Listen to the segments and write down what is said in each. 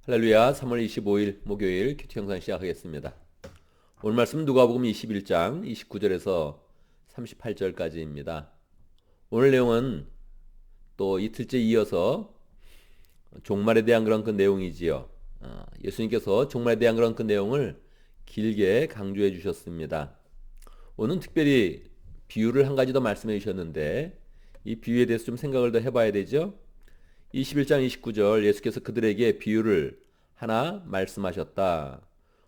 할렐루야. 3월 25일 목요일 큐티 영상 시작하겠습니다. 오늘 말씀은 누가복음 21장 29절에서 38절까지입니다. 오늘 내용은 또 이틀째 이어서 종말에 대한 그런 그 내용이지요. 예수님께서 종말에 대한 그런 그 내용을 길게 강조해 주셨습니다. 오늘 특별히 비유를 한 가지 더 말씀해 주셨는데 이 비유에 대해서 좀 생각을 더 해봐야 되죠. 21장 29절 예수께서 그들에게 비유를 하나 말씀하셨다.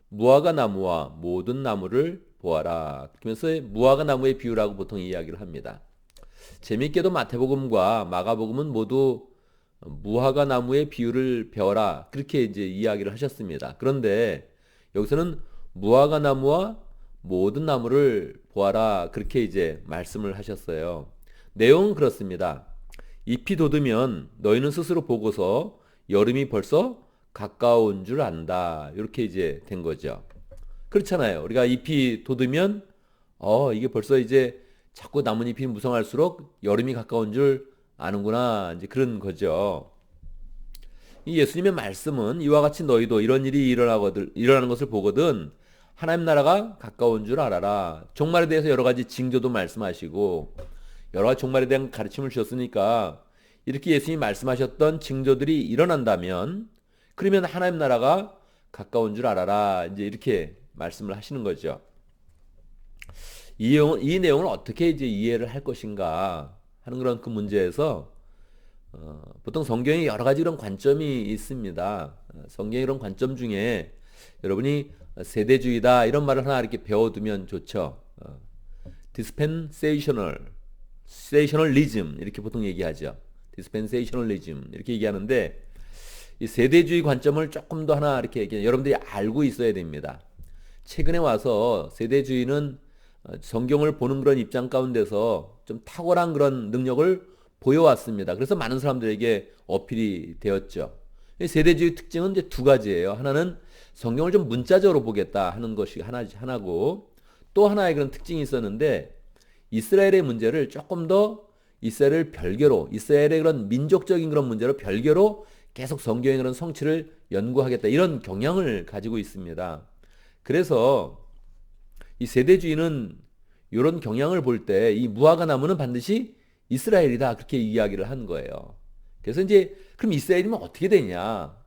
무화과 나무와 모든 나무를 보아라. 그러면서 무화과 나무의 비유라고 보통 이야기를 합니다. 재미있게도 마태복음과 마가복음은 모두 무화과 나무의 비유를 배워라. 그렇게 이제 이야기를 하셨습니다. 그런데 여기서는 무화과 나무와 모든 나무를 보아라. 그렇게 이제 말씀을 하셨어요. 내용은 그렇습니다. 잎이 돋으면 너희는 스스로 보고서 여름이 벌써 가까운 줄 안다. 이렇게 이제 된 거죠. 그렇잖아요. 우리가 잎이 돋으면 이게 벌써 이제 자꾸 나뭇잎이 무성할수록 여름이 가까운 줄 아는구나. 이제 그런 거죠. 이 예수님의 말씀은 이와 같이 너희도 이런 일이 일어나는 것을 보거든 하나님 나라가 가까운 줄 알아라. 종말에 대해서 여러 가지 징조도 말씀하시고 여러 가지 종말에 대한 가르침을 주셨으니까 이렇게 예수님이 말씀하셨던 징조들이 일어난다면 그러면 하나님 나라가 가까운 줄 알아라. 이제 이렇게 말씀을 하시는 거죠. 이 내용을 어떻게 이제 이해를 할 것인가 하는 그런 그 문제에서 보통 성경에 여러 가지 이런 관점이 있습니다. 성경의 이런 관점 중에 여러분이 세대주의다 이런 말을 하나 이렇게 배워두면 좋죠. dispensationalism 이렇게 보통 얘기하죠. dispensationalism 이렇게 얘기하는데 이 세대주의 관점을 조금 더 하나 이렇게 여러분들이 알고 있어야 됩니다. 최근에 와서 세대주의는 성경을 보는 그런 입장 가운데서 좀 탁월한 그런 능력을 보여왔습니다. 그래서 많은 사람들에게 어필이 되었죠. 세대주의 특징은 이제 두 가지예요. 하나는 성경을 좀 문자적으로 보겠다 하는 것이 하나고 또 하나의 그런 특징이 있었는데 이스라엘의 문제를 조금 더 이스라엘을 별개로 이스라엘의 그런 민족적인 그런 문제로 별개로 계속 성경의 그런 성취를 연구하겠다 이런 경향을 가지고 있습니다. 그래서 이 세대주의는 이런 경향을 볼 때 이 무화과 나무는 반드시 이스라엘이다 그렇게 이야기를 한 거예요. 그래서 이제 그럼 이스라엘이면 어떻게 되냐?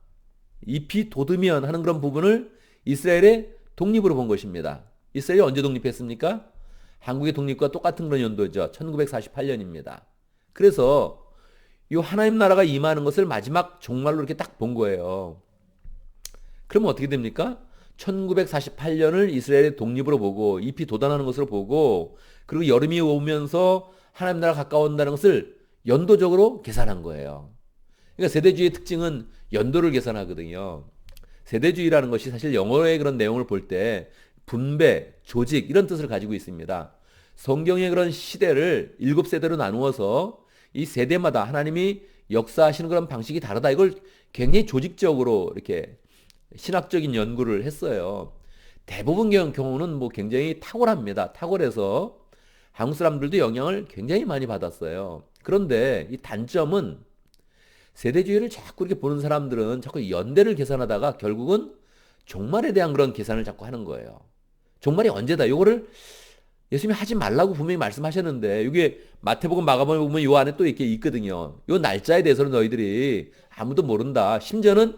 잎이 돋으면 하는 그런 부분을 이스라엘의 독립으로 본 것입니다. 이스라엘이 언제 독립했습니까? 한국의 독립과 똑같은 그런 연도죠. 1948년입니다. 그래서 이 하나님 나라가 임하는 것을 마지막 종말로 이렇게 딱 본 거예요. 그러면 어떻게 됩니까? 1948년을 이스라엘의 독립으로 보고 잎이 돋아나는 것으로 보고 그리고 여름이 오면서 하나님 나라가 가까워온다는 것을 연도적으로 계산한 거예요. 그러니까 세대주의의 특징은 연도를 계산하거든요. 세대주의라는 것이 사실 영어의 그런 내용을 볼 때 분배, 조직 이런 뜻을 가지고 있습니다. 성경의 그런 시대를 7세대로 나누어서 이 세대마다 하나님이 역사하시는 그런 방식이 다르다. 이걸 굉장히 조직적으로 이렇게 신학적인 연구를 했어요. 대부분 경우는 뭐 굉장히 탁월합니다. 탁월해서 한국 사람들도 영향을 굉장히 많이 받았어요. 그런데 이 단점은 세대주의를 자꾸 이렇게 보는 사람들은 자꾸 연대를 계산하다가 결국은 종말에 대한 그런 계산을 자꾸 하는 거예요. 종말이 언제다. 요거를 예수님이 하지 말라고 분명히 말씀하셨는데 이게 마태복음 마가복음 보면 요 안에 또 이렇게 있거든요. 요 날짜에 대해서는 너희들이 아무도 모른다. 심지어는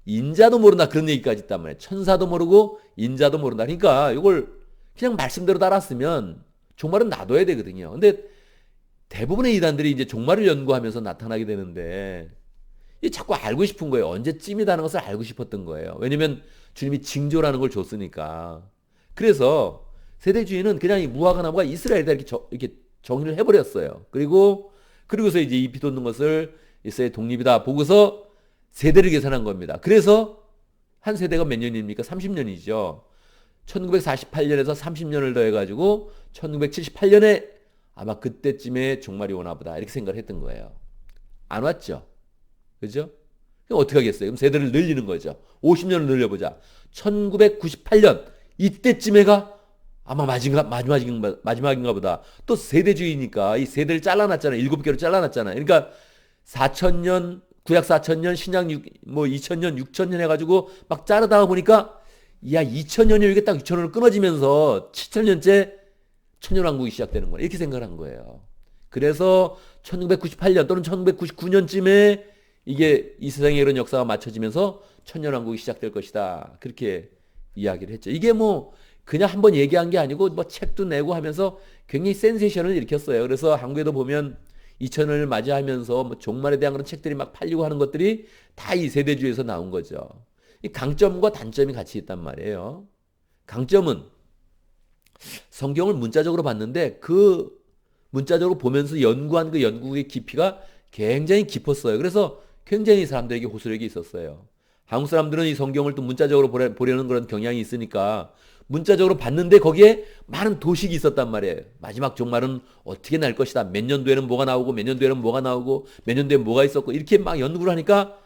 인자도 모른다. 그런 얘기까지 있단 말이에요. 천사도 모르고 인자도 모른다. 그러니까 이걸 그냥 말씀대로 따랐으면 종말은 놔둬야 되거든요. 근데 대부분의 이단들이 이제 종말을 연구하면서 나타나게 되는데 이 자꾸 알고 싶은 거예요. 언제쯤이다는 것을 알고 싶었던 거예요. 왜냐면 주님이 징조라는 걸 줬으니까. 그래서 세대주의는 그냥 이 무화과 나무가 이스라엘이다 이렇게 정의를 해버렸어요. 그리고서 이제 잎이 돋는 것을 이스라엘 독립이다 보고서 세대를 계산한 겁니다. 그래서 한 세대가 몇 년입니까? 30년이죠. 1948년에서 30년을 더해가지고 1978년에 아마 그때쯤에 종말이 오나 보다 이렇게 생각을 했던 거예요. 안 왔죠. 그죠? 그럼 어떻게 하겠어요? 그럼 세대를 늘리는 거죠. 50년을 늘려보자. 1998년 이때쯤에가 아마 마지막인가 보다. 또 세대주의니까 이 세대를 잘라놨잖아요. 7개로 잘라놨잖아요. 그러니까 4000년 구약 4,000년, 신약 2,000년, 6,000년 해가지고 막 자르다가 보니까 야 2,000년이 이게 딱 6,000년으로 끊어지면서 7,000년째 천년왕국이 시작되는 거예요. 이렇게 생각한 거예요. 그래서 1998년 또는 1999년쯤에 이게 이 세상에 이런 역사가 맞춰지면서 천년왕국이 시작될 것이다. 그렇게 이야기를 했죠. 이게 뭐 그냥 한번 얘기한 게 아니고 뭐 책도 내고 하면서 굉장히 센세이션을 일으켰어요. 그래서 한국에도 보면 2000년을 맞이하면서 뭐 종말에 대한 그런 책들이 막 팔리고 하는 것들이 다 이 세대주의에서 나온 거죠. 이 강점과 단점이 같이 있단 말이에요. 강점은 성경을 문자적으로 봤는데 그 문자적으로 보면서 연구한 그 연구의 깊이가 굉장히 깊었어요. 그래서 굉장히 사람들에게 호소력이 있었어요. 한국 사람들은 이 성경을 또 문자적으로 보려는 그런 경향이 있으니까 문자적으로 봤는데 거기에 많은 도식이 있었단 말이에요. 마지막 종말은 어떻게 날 것이다. 몇 년도에는 뭐가 나오고 몇 년도에는 뭐가 나오고 몇 년도에 뭐가 있었고 이렇게 막 연구를 하니까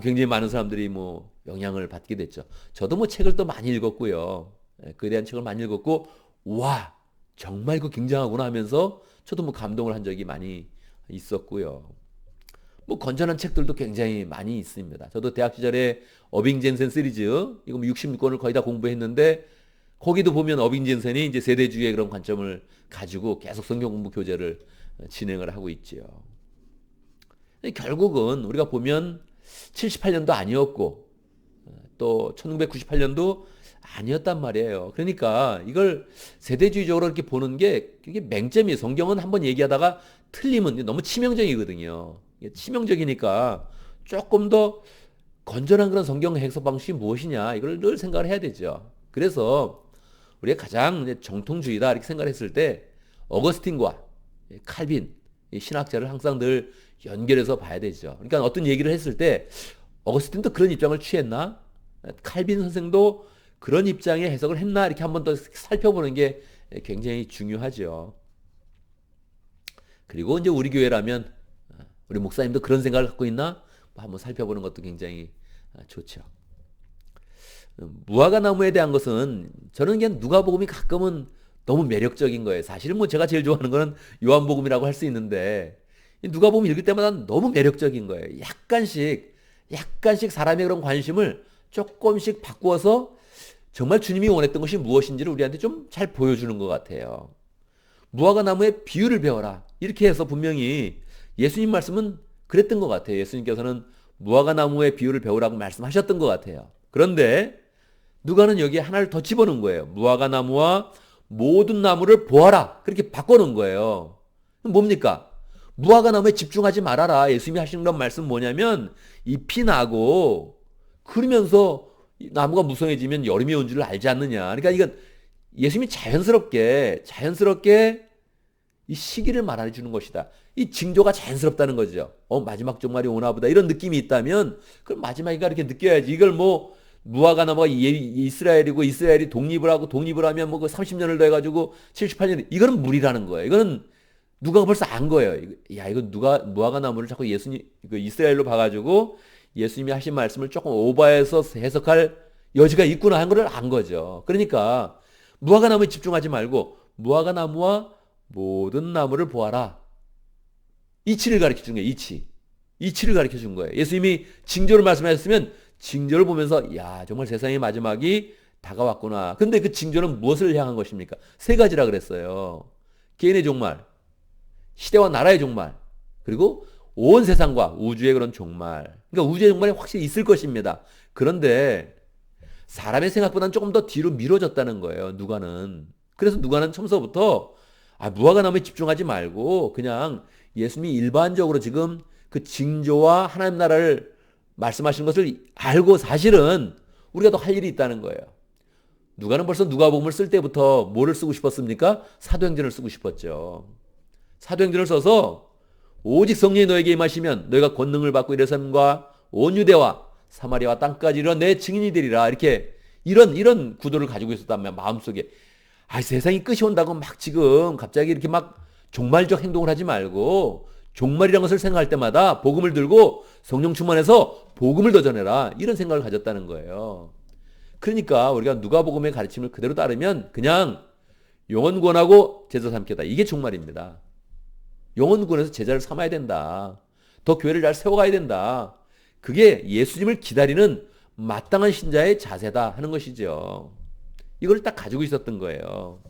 굉장히 많은 사람들이 뭐 영향을 받게 됐죠. 저도 뭐 책을 또 많이 읽었고요. 그에 대한 책을 많이 읽었고 와 정말 그 굉장하구나 하면서 저도 뭐 감동을 한 적이 많이 있었고요. 뭐 건전한 책들도 굉장히 많이 있습니다. 저도 대학 시절에 어빙 젠센 시리즈 이거 뭐 66권을 거의 다 공부했는데 거기도 보면 어빙 젠센이 이제 세대주의의 그런 관점을 가지고 계속 성경 공부 교재를 진행을 하고 있지요. 결국은 우리가 보면 78년도 아니었고 또 1998년도 아니었단 말이에요. 그러니까 이걸 세대주의적으로 이렇게 보는 게 이게 맹점이에요. 성경은 한번 얘기하다가 틀리면 너무 치명적이거든요. 치명적이니까 조금 더 건전한 그런 성경 해석 방식이 무엇이냐 이걸 늘 생각을 해야 되죠. 그래서 우리가 가장 정통주의다 이렇게 생각했을 때 어거스틴과 칼빈 신학자를 항상 늘 연결해서 봐야 되죠. 그러니까 어떤 얘기를 했을 때 어거스틴도 그런 입장을 취했나? 칼빈 선생도 그런 입장의 해석을 했나? 이렇게 한번 더 살펴보는 게 굉장히 중요하죠. 그리고 이제 우리 교회라면 우리 목사님도 그런 생각을 갖고 있나? 한번 살펴보는 것도 굉장히 좋죠. 무화과 나무에 대한 것은 저는 그냥 누가복음이 가끔은 너무 매력적인 거예요. 사실은 뭐 제가 제일 좋아하는 거는 요한복음이라고 할 수 있는데 누가복음 읽을 때마다 너무 매력적인 거예요. 약간씩 사람의 그런 관심을 조금씩 바꾸어서 정말 주님이 원했던 것이 무엇인지를 우리한테 좀 잘 보여주는 것 같아요. 무화과 나무의 비유를 배워라. 이렇게 해서 분명히 예수님 말씀은 그랬던 것 같아요. 예수님께서는 무화과 나무의 비유를 배우라고 말씀하셨던 것 같아요. 그런데 누가는 여기에 하나를 더 집어넣은 거예요. 무화과 나무와 모든 나무를 보아라. 그렇게 바꿔놓은 거예요. 뭡니까? 무화과 나무에 집중하지 말아라. 예수님이 하시는 그런 말씀은 뭐냐면 잎이 나고 그러면서 나무가 무성해지면 여름이 온 줄을 알지 않느냐. 그러니까 이건 예수님이 자연스럽게 이 시기를 말해 주는 것이다. 이 징조가 자연스럽다는 거죠. 마지막 종말이 오나 보다 이런 느낌이 있다면 그럼 마지막이가 이렇게 느껴야지. 이걸 뭐 무화과 나무가 이스라엘이고 이스라엘이 독립을 하면 뭐 그 30년을 더 해가지고 78년 이거는 무리라는 거예요. 이거는 누가 벌써 안 거예요. 야 이거 누가 무화과 나무를 자꾸 이스라엘로 봐가지고 예수님이 하신 말씀을 조금 오버해서 해석할 여지가 있구나 한 거를 안 거죠. 그러니까 무화과 나무에 집중하지 말고 무화과 나무와 모든 나무를 보아라. 이치를 가르쳐 준 거예요. 이치를 가르쳐 준 거예요. 예수님이 징조를 말씀하셨으면 징조를 보면서 야 정말 세상의 마지막이 다가왔구나. 근데 그 징조는 무엇을 향한 것입니까? 세 가지라 그랬어요. 개인의 종말, 시대와 나라의 종말, 그리고 온 세상과 우주의 그런 종말. 그러니까 우주의 종말이 확실히 있을 것입니다. 그런데 사람의 생각보다는 조금 더 뒤로 미뤄졌다는 거예요. 누가는. 그래서 누가는 처음서부터 무화과 나무에 집중하지 말고 그냥 예수님이 일반적으로 지금 그 징조와 하나님 나라를 말씀하시는 것을 알고 사실은 우리가 더 할 일이 있다는 거예요. 누가는 벌써 누가복음을 쓸 때부터 뭐를 쓰고 싶었습니까? 사도행전을 쓰고 싶었죠. 사도행전을 써서 오직 성령이 너에게 임하시면 너희가 권능을 받고 예루살렘과 온 유대와 사마리아와 땅까지 이런 내 증인이 되리라. 이렇게 이런 구도를 가지고 있었다면 마음속에 세상이 끝이 온다고 막 지금 갑자기 이렇게 막 종말적 행동을 하지 말고 종말이라는 것을 생각할 때마다 복음을 들고 성령 충만해서 복음을 더 전해라. 이런 생각을 가졌다는 거예요. 그러니까 우리가 누가복음의 가르침을 그대로 따르면 그냥 영혼 구원하고 제자 삼겠다. 이게 종말입니다. 영혼 구원해서 제자를 삼아야 된다. 더 교회를 잘 세워가야 된다. 그게 예수님을 기다리는 마땅한 신자의 자세다 하는 것이죠. 이걸 딱 가지고 있었던 거예요.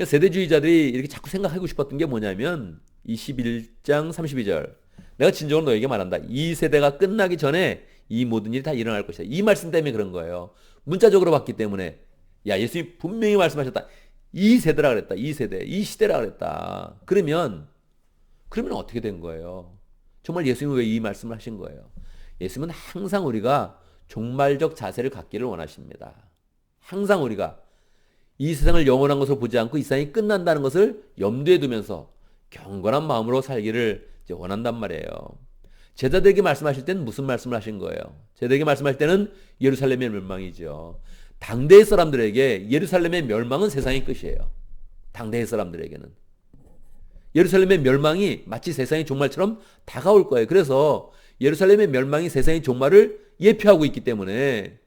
세대주의자들이 이렇게 자꾸 생각하고 싶었던 게 뭐냐면 21장 32절 내가 진정으로 너에게 말한다. 이 세대가 끝나기 전에 이 모든 일이 다 일어날 것이다. 이 말씀 때문에 그런 거예요. 문자적으로 봤기 때문에 야 예수님이 분명히 말씀하셨다. 이 세대라 그랬다. 이 세대, 이 시대라 그랬다. 그러면 어떻게 된 거예요? 정말 예수님은 왜 이 말씀을 하신 거예요? 예수님은 항상 우리가 종말적 자세를 갖기를 원하십니다. 항상 우리가 이 세상을 영원한 것으로 보지 않고 이 세상이 끝난다는 것을 염두에 두면서 경건한 마음으로 살기를 원한단 말이에요. 제자들에게 말씀하실 때는 무슨 말씀을 하신 거예요? 제자들에게 말씀하실 때는 예루살렘의 멸망이죠. 당대의 사람들에게 예루살렘의 멸망은 세상의 끝이에요. 당대의 사람들에게는. 예루살렘의 멸망이 마치 세상의 종말처럼 다가올 거예요. 그래서 예루살렘의 멸망이 세상의 종말을 예표하고 있기 때문에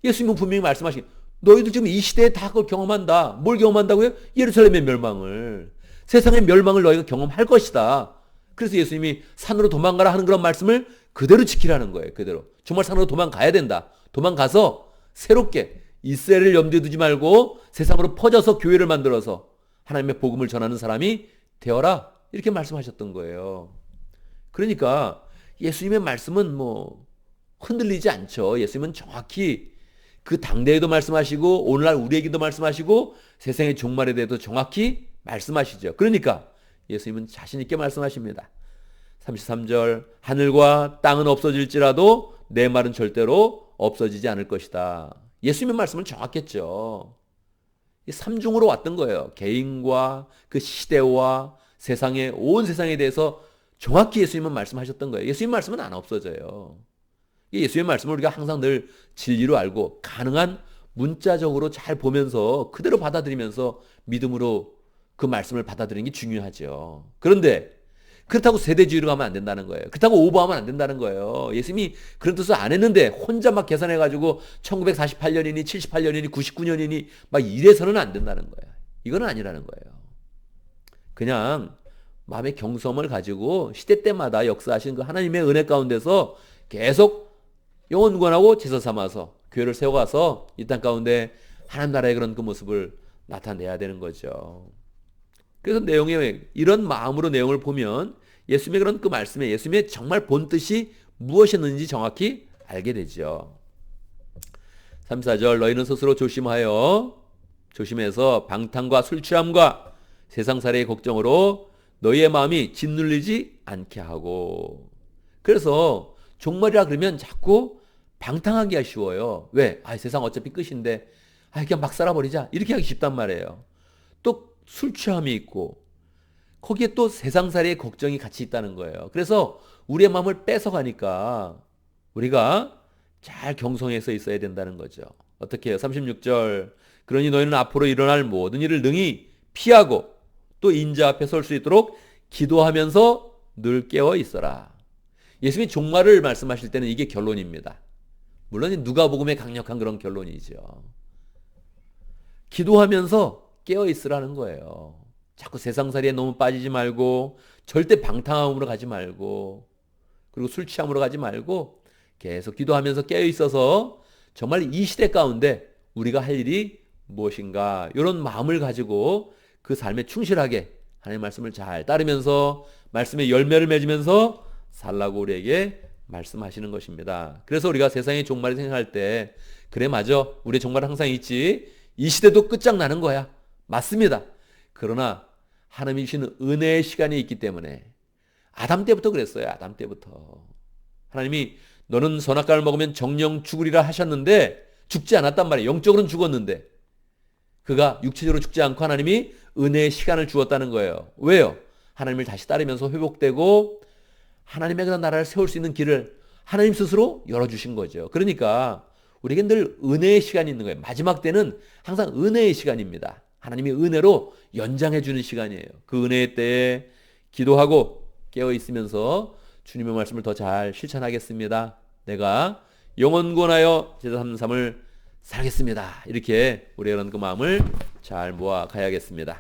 예수님은 분명히 말씀하신 너희들 지금 이 시대에 다 그걸 경험한다. 뭘 경험한다고요? 예루살렘의 멸망을. 세상의 멸망을 너희가 경험할 것이다. 그래서 예수님이 산으로 도망가라 하는 그런 말씀을 그대로 지키라는 거예요. 그대로. 정말 산으로 도망가야 된다. 도망가서 새롭게 이스라엘을 염두에 두지 말고 세상으로 퍼져서 교회를 만들어서 하나님의 복음을 전하는 사람이 되어라. 이렇게 말씀하셨던 거예요. 그러니까 예수님의 말씀은 흔들리지 않죠. 예수님은 정확히 그 당대에도 말씀하시고 오늘날 우리에게도 말씀하시고 세상의 종말에 대해서 정확히 말씀하시죠. 그러니까 예수님은 자신 있게 말씀하십니다. 33절 하늘과 땅은 없어질지라도 내 말은 절대로 없어지지 않을 것이다. 예수님의 말씀은 정확했죠. 삼중으로 왔던 거예요. 개인과 그 시대와 세상의 온 세상에 대해서 정확히 예수님은 말씀하셨던 거예요. 예수님 말씀은 안 없어져요. 예수님의 말씀을 우리가 항상 늘 진리로 알고 가능한 문자적으로 잘 보면서 그대로 받아들이면서 믿음으로 그 말씀을 받아들이는 게 중요하죠. 그런데 그렇다고 세대주의로 가면 안 된다는 거예요. 그렇다고 오버하면 안 된다는 거예요. 예수님이 그런 뜻을 안 했는데 혼자 막 계산해가지고 1948년이니 78년이니 99년이니 막 이래서는 안 된다는 거예요. 이건 아니라는 거예요. 그냥 마음의 경성을 가지고 시대 때마다 역사하신 그 하나님의 은혜 가운데서 계속 영원권하고 제사 삼아서 교회를 세워가서 이 땅 가운데 하나님 나라의 그런 그 모습을 나타내야 되는 거죠. 그래서 내용에 이런 마음으로 내용을 보면 예수님의 그런 그 말씀에 예수님의 정말 본 뜻이 무엇이었는지 정확히 알게 되죠. 3, 4절 너희는 스스로 조심해서 방탕과 술 취함과 세상살이의 걱정으로 너희의 마음이 짓눌리지 않게 하고. 그래서 종말이라 그러면 자꾸 방탕하기 쉬워요. 왜? 세상 어차피 끝인데 그냥 막 살아버리자 이렇게 하기 쉽단 말이에요. 또 술 취함이 있고 거기에 또 세상살이의 걱정이 같이 있다는 거예요. 그래서 우리의 마음을 뺏어가니까 우리가 잘 경성해서 있어야 된다는 거죠. 어떻게 해요? 36절 그러니 너희는 앞으로 일어날 모든 일을 능히 피하고 또 인자 앞에 설 수 있도록 기도하면서 늘 깨어 있어라. 예수님이 종말을 말씀하실 때는 이게 결론입니다. 물론 누가복음의 강력한 그런 결론이죠. 기도하면서 깨어 있으라는 거예요. 자꾸 세상살이에 너무 빠지지 말고 절대 방탕함으로 가지 말고 그리고 술 취함으로 가지 말고 계속 기도하면서 깨어 있어서 정말 이 시대 가운데 우리가 할 일이 무엇인가 이런 마음을 가지고 그 삶에 충실하게 하나님의 말씀을 잘 따르면서 말씀의 열매를 맺으면서 살라고 우리에게 말씀하시는 것입니다. 그래서 우리가 세상의 종말을 생각할 때 그래 맞아 우리의 종말은 항상 있지 이 시대도 끝장나는 거야. 맞습니다. 그러나 하나님이 주시는 은혜의 시간이 있기 때문에 아담 때부터 그랬어요. 아담 때부터 하나님이 너는 선악과를 먹으면 정령 죽으리라 하셨는데 죽지 않았단 말이에요. 영적으로는 죽었는데 그가 육체적으로 죽지 않고 하나님이 은혜의 시간을 주었다는 거예요. 왜요? 하나님을 다시 따르면서 회복되고 하나님의 그런 나라를 세울 수 있는 길을 하나님 스스로 열어주신 거죠. 그러니까 우리에겐 늘 은혜의 시간이 있는 거예요. 마지막 때는 항상 은혜의 시간입니다. 하나님이 은혜로 연장해 주는 시간이에요. 그 은혜의 때에 기도하고 깨어 있으면서 주님의 말씀을 더 잘 실천하겠습니다. 내가 영원권하여 제사 33을 살겠습니다. 이렇게 우리의 그 마음을 잘 모아 가야겠습니다.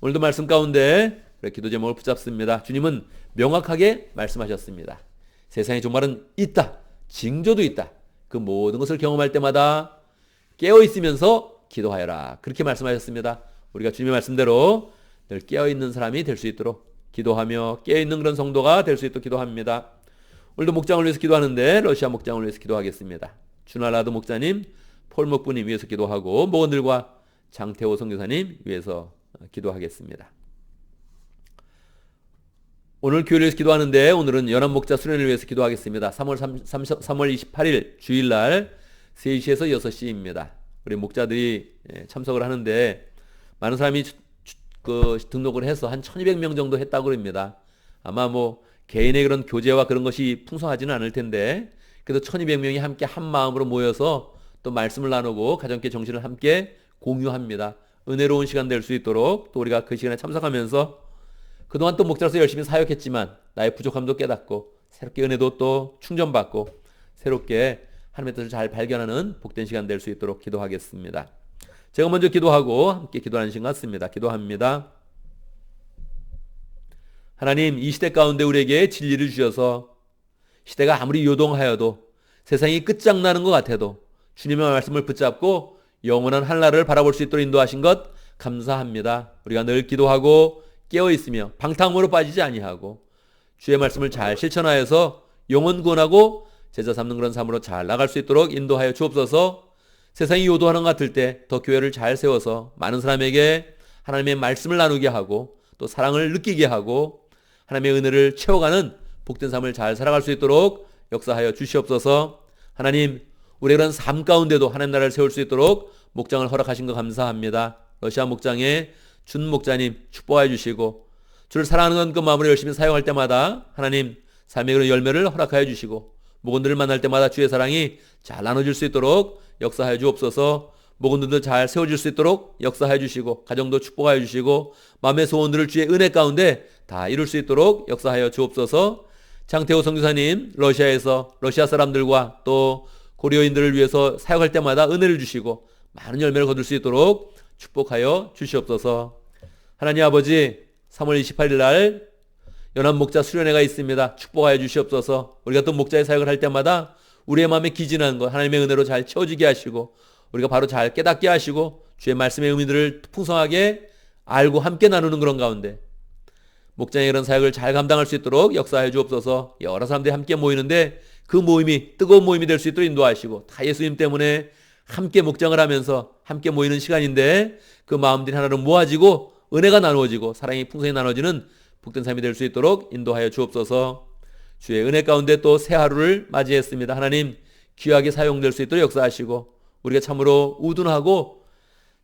오늘도 말씀 가운데 우리 기도 제목을 붙잡습니다. 주님은 명확하게 말씀하셨습니다. 세상에 종말은 있다. 징조도 있다. 그 모든 것을 경험할 때마다 깨어있으면서 기도하여라. 그렇게 말씀하셨습니다. 우리가 주님의 말씀대로 늘 깨어있는 사람이 될 수 있도록 기도하며 깨어있는 그런 성도가 될 수 있도록 기도합니다. 오늘도 목장을 위해서 기도하는데 러시아 목장을 위해서 기도하겠습니다. 주나라드 목자님, 폴목부님 위해서 기도하고 목원들과 장태호 선교사님 위해서 기도하겠습니다. 오늘 교회를 위해서 기도하는데 오늘은 연합목자 수련을 위해서 기도하겠습니다. 3월 28일 주일날 3시에서 6시입니다. 우리 목자들이 참석을 하는데 많은 사람이 등록을 해서 한 1200명 정도 했다고 그럽니다. 아마 뭐 개인의 그런 교제와 그런 것이 풍성하지는 않을 텐데 그래도 1200명이 함께 한 마음으로 모여서 또 말씀을 나누고 가정교회 정신을 함께 공유합니다. 은혜로운 시간 될 수 있도록 또 우리가 그 시간에 참석하면서 그동안 또 목자로서 열심히 사역했지만 나의 부족함도 깨닫고 새롭게 은혜도 또 충전받고 새롭게 하나님의 뜻을 잘 발견하는 복된 시간 될 수 있도록 기도하겠습니다. 제가 먼저 기도하고 함께 기도하는 시간 같습니다. 기도합니다. 하나님, 이 시대 가운데 우리에게 진리를 주셔서 시대가 아무리 요동하여도 세상이 끝장나는 것 같아도 주님의 말씀을 붙잡고 영원한 한나라를 바라볼 수 있도록 인도하신 것 감사합니다. 우리가 늘 기도하고 깨어있으며 방탕으로 빠지지 아니하고 주의 말씀을 잘 실천하여서 영혼 구원하고 제자 삼는 그런 삶으로 잘 나갈 수 있도록 인도하여 주옵소서. 세상이 요도하는 것 같을 때 더 교회를 잘 세워서 많은 사람에게 하나님의 말씀을 나누게 하고 또 사랑을 느끼게 하고 하나님의 은혜를 채워가는 복된 삶을 잘 살아갈 수 있도록 역사하여 주시옵소서. 하나님, 우리의 그런 삶 가운데도 하나님 나라를 세울 수 있도록 목장을 허락하신 것 감사합니다. 러시아 목장의 준 목자님 축복하여 주시고 주를 사랑하는 그 마음으로 열심히 사용할 때마다 하나님 삶의 그런 열매를 허락하여 주시고 목원들을 만날 때마다 주의 사랑이 잘 나눠질 수 있도록 역사하여 주옵소서. 목원들도 잘 세워질 수 있도록 역사하여 주시고 가정도 축복하여 주시고 마음의 소원들을 주의 은혜 가운데 다 이룰 수 있도록 역사하여 주옵소서. 장태호 선교사님 러시아에서 러시아 사람들과 또 고려인들을 위해서 사역할 때마다 은혜를 주시고 많은 열매를 거둘 수 있도록 축복하여 주시옵소서. 하나님 아버지, 3월 28일 날 연합목자 수련회가 있습니다. 축복하여 주시옵소서. 우리가 또 목자의 사역을 할 때마다 우리의 마음에 기진한 것 하나님의 은혜로 잘 채워지게 하시고 우리가 바로 잘 깨닫게 하시고 주의 말씀의 의미들을 풍성하게 알고 함께 나누는 그런 가운데 목장의 그런 사역을 잘 감당할 수 있도록 역사해 주옵소서. 여러 사람들이 함께 모이는데 그 모임이 뜨거운 모임이 될 수 있도록 인도하시고 다 예수님 때문에 함께 목장을 하면서 함께 모이는 시간인데 그 마음들이 하나로 모아지고 은혜가 나누어지고 사랑이 풍성히 나눠지는 복된 삶이 될 수 있도록 인도하여 주옵소서. 주의 은혜 가운데 또 새 하루를 맞이했습니다. 하나님, 귀하게 사용될 수 있도록 역사하시고 우리가 참으로 우둔하고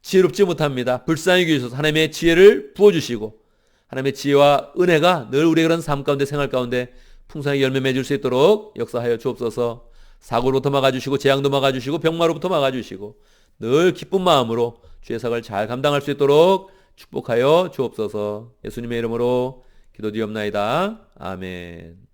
지혜롭지 못합니다. 불쌍히 여기셔서 하나님의 지혜를 부어주시고 하나님의 지혜와 은혜가 늘 우리의 그런 삶 가운데 생활 가운데 풍성하게 열매 맺을 수 있도록 역사하여 주옵소서. 사고로부터 막아주시고 재앙도 막아주시고 병마로부터 막아주시고 늘 기쁜 마음으로 주의 사역을 잘 감당할 수 있도록 축복하여 주옵소서. 예수님의 이름으로 기도드리옵나이다. 아멘.